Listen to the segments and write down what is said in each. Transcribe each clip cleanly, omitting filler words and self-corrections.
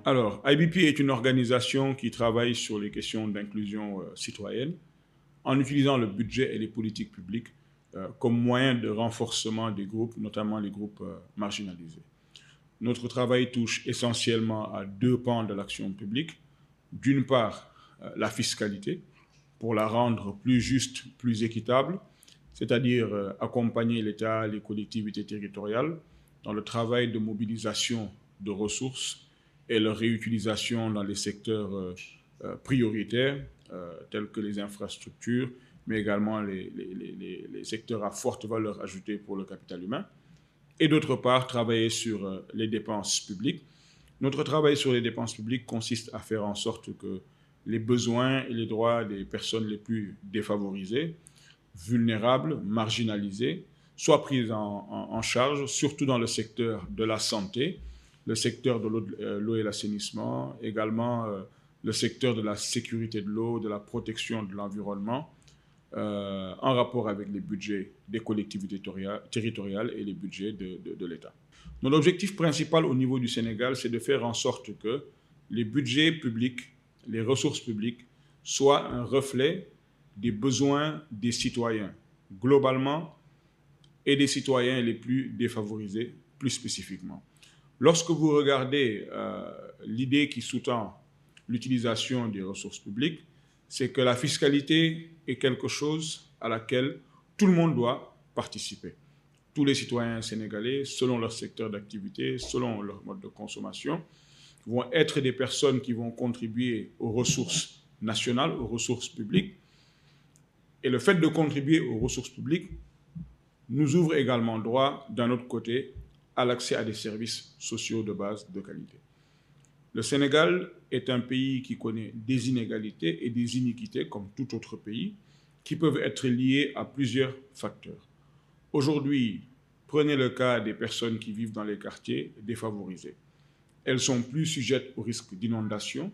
Alors, IBP est une organisation qui travaille sur les questions d'inclusion citoyenne en utilisant le budget et les politiques publiques comme moyen de renforcement des groupes, notamment les groupes marginalisés. Notre travail touche essentiellement à deux pans de l'action publique. D'une part, la fiscalité, pour la rendre plus juste, plus équitable, c'est-à-dire accompagner l'État, les collectivités territoriales dans le travail de mobilisation de ressources et leur réutilisation dans les secteurs prioritaires, tels que les infrastructures, mais également les secteurs à forte valeur ajoutée pour le capital humain. Et d'autre part, travailler sur les dépenses publiques. Notre travail sur les dépenses publiques consiste à faire en sorte que les besoins et les droits des personnes les plus défavorisées, vulnérables, marginalisées, soient pris en charge, surtout dans le secteur de la santé, le secteur de l'eau et l'assainissement, également le secteur de la sécurité de l'eau, de la protection de l'environnement, en rapport avec les budgets des collectivités territoriales et les budgets de l'État. Donc, l'objectif principal au niveau du Sénégal, c'est de faire en sorte que les budgets publics, les ressources publiques, soient un reflet des besoins des citoyens, globalement, et des citoyens les plus défavorisés, plus spécifiquement. Lorsque vous regardez l'idée qui sous-tend l'utilisation des ressources publiques, c'est que la fiscalité est quelque chose à laquelle tout le monde doit participer. Tous les citoyens sénégalais, selon leur secteur d'activité, selon leur mode de consommation, vont être des personnes qui vont contribuer aux ressources nationales, aux ressources publiques. Et le fait de contribuer aux ressources publiques nous ouvre également droit, d'un autre côté, à l'accès à des services sociaux de base de qualité. Le Sénégal est un pays qui connaît des inégalités et des iniquités, comme tout autre pays, qui peuvent être liées à plusieurs facteurs. Aujourd'hui, prenez le cas des personnes qui vivent dans les quartiers défavorisés. Elles sont plus sujettes au risque d'inondation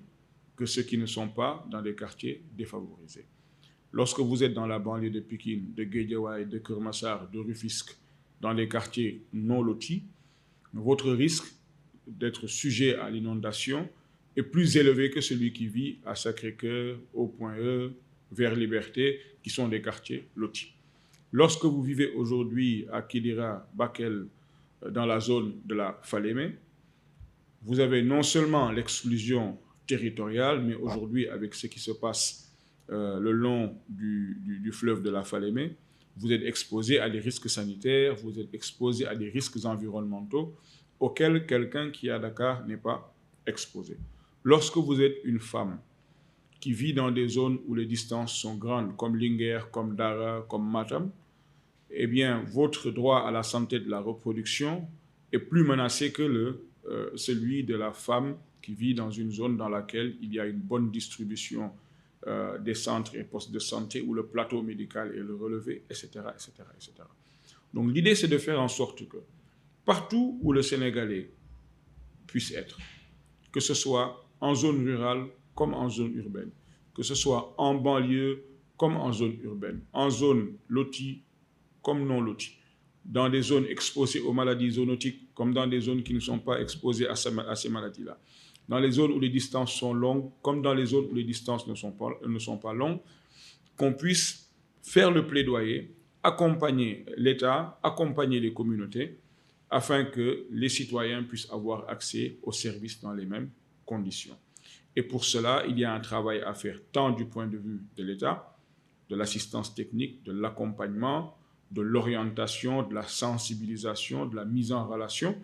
que ceux qui ne sont pas dans des quartiers défavorisés. Lorsque vous êtes dans la banlieue de Pikine, de Guédiawaye, de Keur Massar, de Rufisque, dans des quartiers non lotis, votre risque d'être sujet à l'inondation est plus élevé que celui qui vit à Sacré-Cœur, au Point E, vers Liberté, qui sont des quartiers lotis. Lorsque vous vivez aujourd'hui à Kidira, Bakel, dans la zone de la Falémé, vous avez non seulement l'exclusion territoriale, mais aujourd'hui, avec ce qui se passe le long du fleuve de la Falémé, vous êtes exposé à des risques sanitaires, vous êtes exposé à des risques environnementaux auxquels quelqu'un qui est à Dakar n'est pas exposé. Lorsque vous êtes une femme qui vit dans des zones où les distances sont grandes, comme Linguère, comme Dara, comme Matam, eh bien, votre droit à la santé de la reproduction est plus menacé que celui de la femme qui vit dans une zone dans laquelle il y a une bonne distribution des centres et postes de santé, où le plateau médical est relevé, etc., etc., etc. Donc l'idée, c'est de faire en sorte que partout où le Sénégalais puisse être, que ce soit en zone rurale comme en zone urbaine, que ce soit en banlieue comme en zone urbaine, en zone lotie comme non lotie, dans des zones exposées aux maladies zoonotiques comme dans des zones qui ne sont pas exposées à ces maladies-là, dans les zones où les distances sont longues comme dans les zones où les distances ne sont pas longues, qu'on puisse faire le plaidoyer, accompagner l'État, accompagner les communautés, afin que les citoyens puissent avoir accès aux services dans les mêmes conditions. Et pour cela, il y a un travail à faire tant du point de vue de l'État, de l'assistance technique, de l'accompagnement, de l'orientation, de la sensibilisation, de la mise en relation.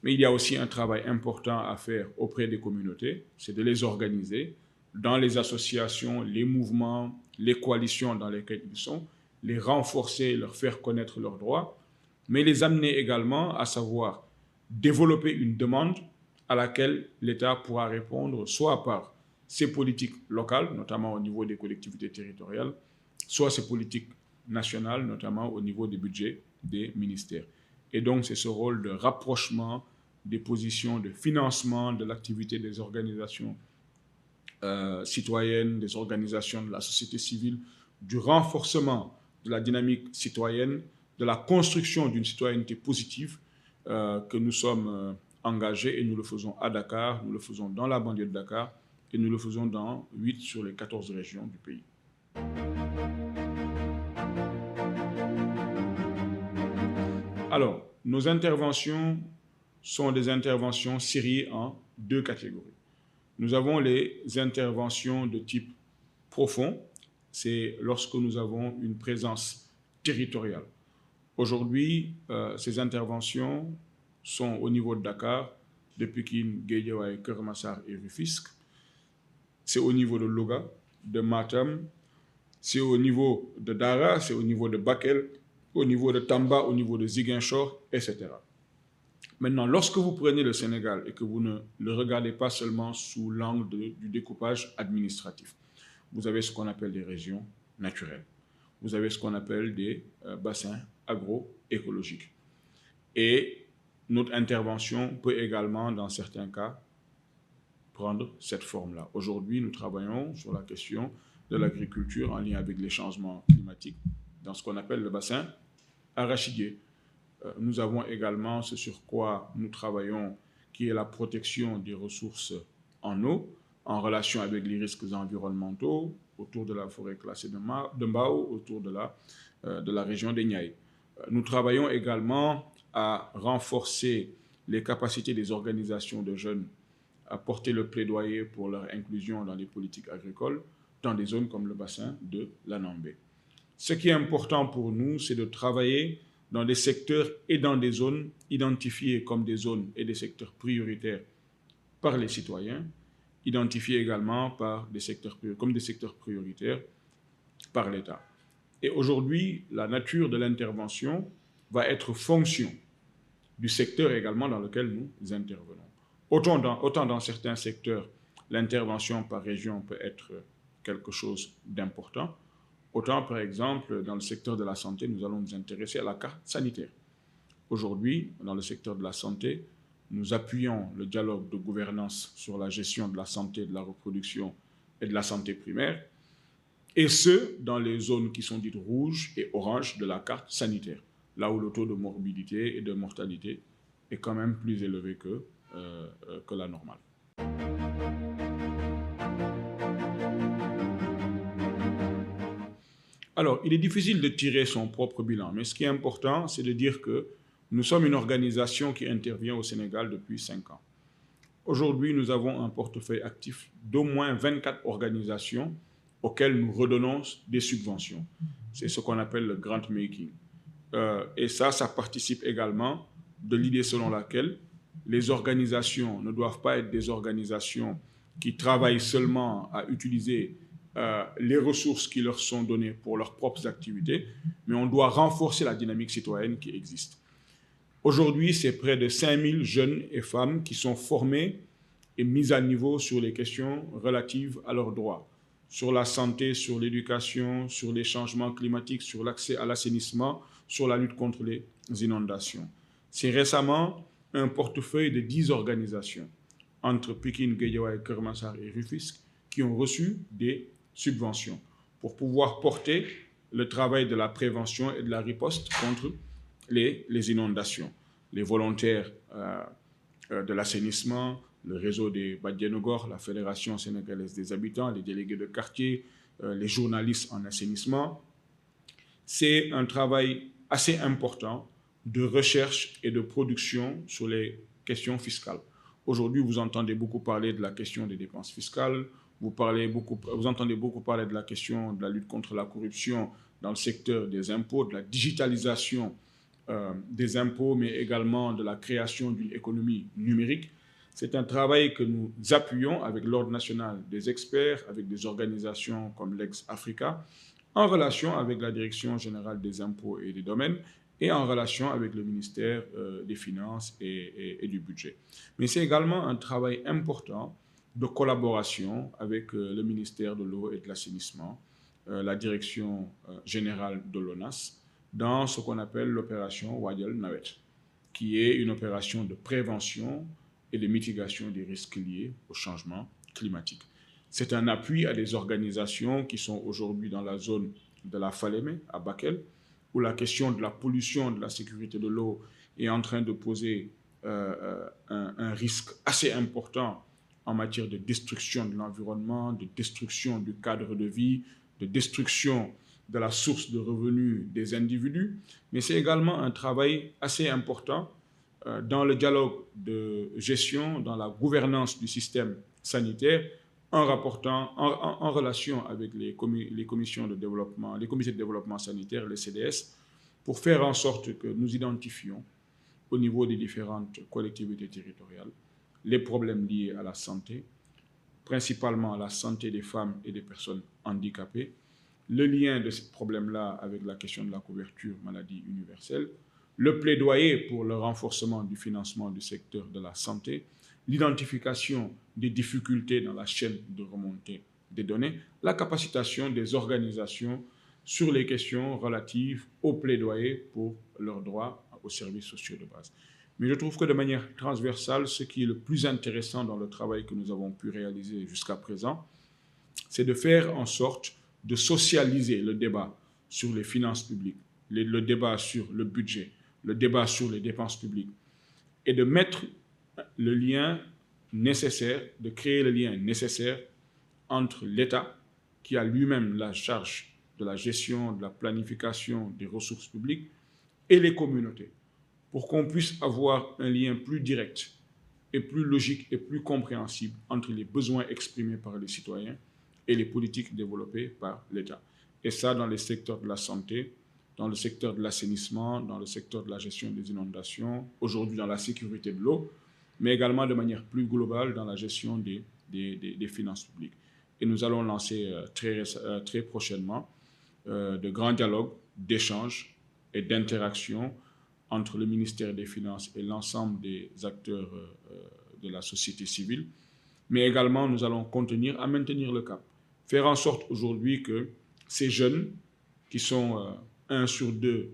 Mais il y a aussi un travail important à faire auprès des communautés, c'est de les organiser dans les associations, les mouvements, les coalitions dans lesquelles ils sont, les renforcer, leur faire connaître leurs droits, mais les amener également à savoir développer une demande à laquelle l'État pourra répondre soit par ses politiques locales, notamment au niveau des collectivités territoriales, soit ses politiques nationales, notamment au niveau des budgets des ministères. Et donc, c'est ce rôle de rapprochement des positions de financement de l'activité des organisations citoyennes, des organisations de la société civile, du renforcement de la dynamique citoyenne, de la construction d'une citoyenneté positive que nous sommes engagés et nous le faisons à Dakar, nous le faisons dans la banlieue de Dakar et nous le faisons dans 8 sur les 14 régions du pays. Alors, nos interventions sont des interventions séries en 2 catégories. Nous avons les interventions de type profond, c'est lorsque nous avons une présence territoriale. Aujourd'hui, ces interventions sont au niveau de Dakar, de Pikine, Guédiawaye, Keur Massar et Rufisque. C'est au niveau de Louga, de Matam, c'est au niveau de Dara, c'est au niveau de Bakel, au niveau de Tamba, au niveau de Ziguinchor, etc. Maintenant, lorsque vous prenez le Sénégal et que vous ne le regardez pas seulement sous l'angle du découpage administratif, vous avez ce qu'on appelle des régions naturelles. Vous avez ce qu'on appelle des bassins agroécologiques. Et notre intervention peut également, dans certains cas, prendre cette forme-là. Aujourd'hui, nous travaillons sur la question de l'agriculture en lien avec les changements climatiques dans ce qu'on appelle le bassin arachidier. Nous avons également ce sur quoi nous travaillons, qui est la protection des ressources en eau, en relation avec les risques environnementaux, autour de la forêt classée de Mbao, autour de la région des Niayes. Nous travaillons également à renforcer les capacités des organisations de jeunes à porter le plaidoyer pour leur inclusion dans les politiques agricoles dans des zones comme le bassin de l'Anambé. Ce qui est important pour nous, c'est de travailler dans des secteurs et dans des zones identifiées comme des zones et des secteurs prioritaires par les citoyens, identifiés également par comme des secteurs prioritaires par l'État. Et aujourd'hui, la nature de l'intervention va être fonction du secteur également dans lequel nous intervenons. Autant dans certains secteurs, l'intervention par région peut être quelque chose d'important, autant, par exemple, dans le secteur de la santé, nous allons nous intéresser à la carte sanitaire. Aujourd'hui, dans le secteur de la santé, nous appuyons le dialogue de gouvernance sur la gestion de la santé, de la reproduction et de la santé primaire, et ce, dans les zones qui sont dites rouges et oranges de la carte sanitaire, là où le taux de morbidité et de mortalité est quand même plus élevé que la normale. Alors, il est difficile de tirer son propre bilan, mais ce qui est important, c'est de dire que nous sommes une organisation qui intervient au Sénégal depuis 5 ans. Aujourd'hui, nous avons un portefeuille actif d'au moins 24 organisations auxquelles nous redonnons des subventions. C'est ce qu'on appelle le grant making. Et ça participe également de l'idée selon laquelle les organisations ne doivent pas être des organisations qui travaillent seulement à utiliser les ressources qui leur sont données pour leurs propres activités, mais on doit renforcer la dynamique citoyenne qui existe. Aujourd'hui, c'est près de 5000 jeunes et femmes qui sont formés et mis à niveau sur les questions relatives à leurs droits, sur la santé, sur l'éducation, sur les changements climatiques, sur l'accès à l'assainissement, sur la lutte contre les inondations. C'est récemment un portefeuille de 10 organisations entre Pikine, Guédiawaye, Keur Massar et Rufisque qui ont reçu des subventions pour pouvoir porter le travail de la prévention et de la riposte contre les inondations. Les volontaires de l'assainissement, le réseau des Badianogor, la Fédération sénégalaise des habitants, les délégués de quartier, les journalistes en assainissement. C'est un travail assez important de recherche et de production sur les questions fiscales. Aujourd'hui, vous entendez beaucoup parler de la question des dépenses fiscales, vous entendez beaucoup parler de la question de la lutte contre la corruption dans le secteur des impôts, de la digitalisation des impôts, mais également de la création d'une économie numérique. C'est un travail que nous appuyons avec l'Ordre national des experts, avec des organisations comme l'Ex-Africa, en relation avec la Direction générale des impôts et des domaines, et en relation avec le ministère des Finances et du Budget. Mais c'est également un travail important de collaboration avec le ministère de l'Eau et de l'Assainissement, la Direction générale de l'ONAS, dans ce qu'on appelle l'opération Wadial Nawet, qui est une opération de prévention et de mitigation des risques liés au changement climatique. C'est un appui à des organisations qui sont aujourd'hui dans la zone de la Falémé, à Bakel, où la question de la pollution, de la sécurité de l'eau est en train de poser un risque assez important en matière de destruction de l'environnement, de destruction du cadre de vie, de destruction de la source de revenus des individus, mais c'est également un travail assez important dans le dialogue de gestion, dans la gouvernance du système sanitaire, en relation avec les commissions de développement, les comités de développement sanitaire, les CDS, pour faire en sorte que nous identifions au niveau des différentes collectivités territoriales les problèmes liés à la santé, principalement à la santé des femmes et des personnes handicapées, le lien de ces problèmes-là avec la question de la couverture maladie universelle, le plaidoyer pour le renforcement du financement du secteur de la santé, l'identification des difficultés dans la chaîne de remontée des données, la capacitation des organisations sur les questions relatives au plaidoyer pour leurs droits aux services sociaux de base. Mais je trouve que de manière transversale, ce qui est le plus intéressant dans le travail que nous avons pu réaliser jusqu'à présent, c'est de faire en sorte de socialiser le débat sur les finances publiques, le débat sur le budget, le débat sur les dépenses publiques, et de mettre le lien nécessaire, de créer le lien nécessaire entre l'État, qui a lui-même la charge de la gestion, de la planification des ressources publiques, et les communautés, pour qu'on puisse avoir un lien plus direct et plus logique et plus compréhensible entre les besoins exprimés par les citoyens et les politiques développées par l'État. Et ça, dans les secteurs de la santé, dans le secteur de l'assainissement, dans le secteur de la gestion des inondations, aujourd'hui dans la sécurité de l'eau, mais également de manière plus globale dans la gestion des finances publiques. Et nous allons lancer très prochainement de grands dialogues, d'échanges et d'interactions entre le ministère des Finances et l'ensemble des acteurs de la société civile. Mais également, nous allons continuer à maintenir le cap. Faire en sorte aujourd'hui que ces jeunes, qui sont 1 sur 2,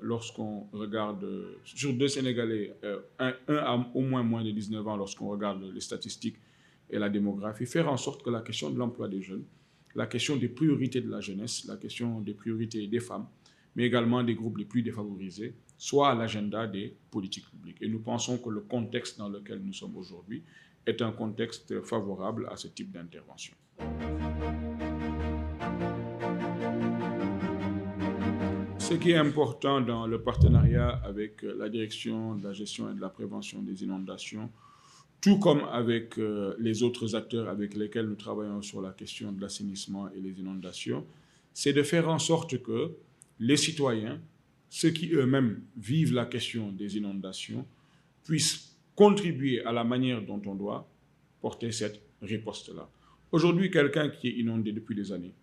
lorsqu'on regarde, sur 2 Sénégalais, un a au moins de 19 ans lorsqu'on regarde les statistiques et la démographie, faire en sorte que la question de l'emploi des jeunes, la question des priorités de la jeunesse, la question des priorités des femmes, mais également des groupes les plus défavorisés, soit à l'agenda des politiques publiques. Et nous pensons que le contexte dans lequel nous sommes aujourd'hui est un contexte favorable à ce type d'intervention. Ce qui est important dans le partenariat avec la direction de la gestion et de la prévention des inondations, tout comme avec les autres acteurs avec lesquels nous travaillons sur la question de l'assainissement et les inondations, c'est de faire en sorte que les citoyens, ceux qui eux-mêmes vivent la question des inondations, puissent contribuer à la manière dont on doit porter cette riposte-là. Aujourd'hui, quelqu'un qui est inondé depuis des années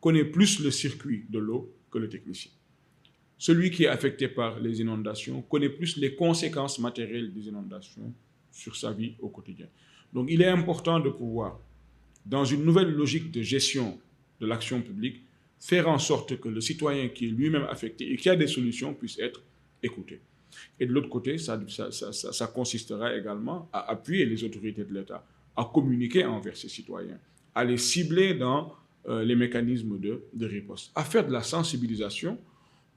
connaît plus le circuit de l'eau que le technicien. Celui qui est affecté par les inondations connaît plus les conséquences matérielles des inondations sur sa vie au quotidien. Donc il est important de pouvoir, dans une nouvelle logique de gestion de l'action publique, faire en sorte que le citoyen qui est lui-même affecté et qui a des solutions puisse être écouté. Et de l'autre côté, ça consistera également à appuyer les autorités de l'État, à communiquer envers ces citoyens, à les cibler dans les mécanismes de riposte, à faire de la sensibilisation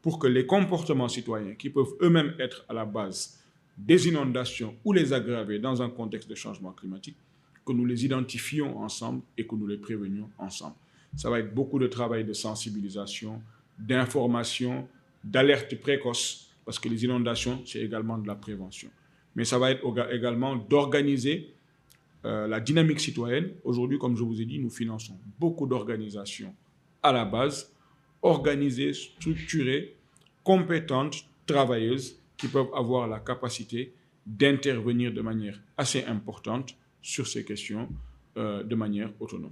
pour que les comportements citoyens qui peuvent eux-mêmes être à la base des inondations ou les aggraver dans un contexte de changement climatique, que nous les identifions ensemble et que nous les prévenions ensemble. Ça va être beaucoup de travail de sensibilisation, d'information, d'alerte précoce, parce que les inondations, c'est également de la prévention. Mais ça va être également d'organiser la dynamique citoyenne. Aujourd'hui, comme je vous ai dit, nous finançons beaucoup d'organisations à la base, organisées, structurées, compétentes, travailleuses, qui peuvent avoir la capacité d'intervenir de manière assez importante sur ces questions de manière autonome.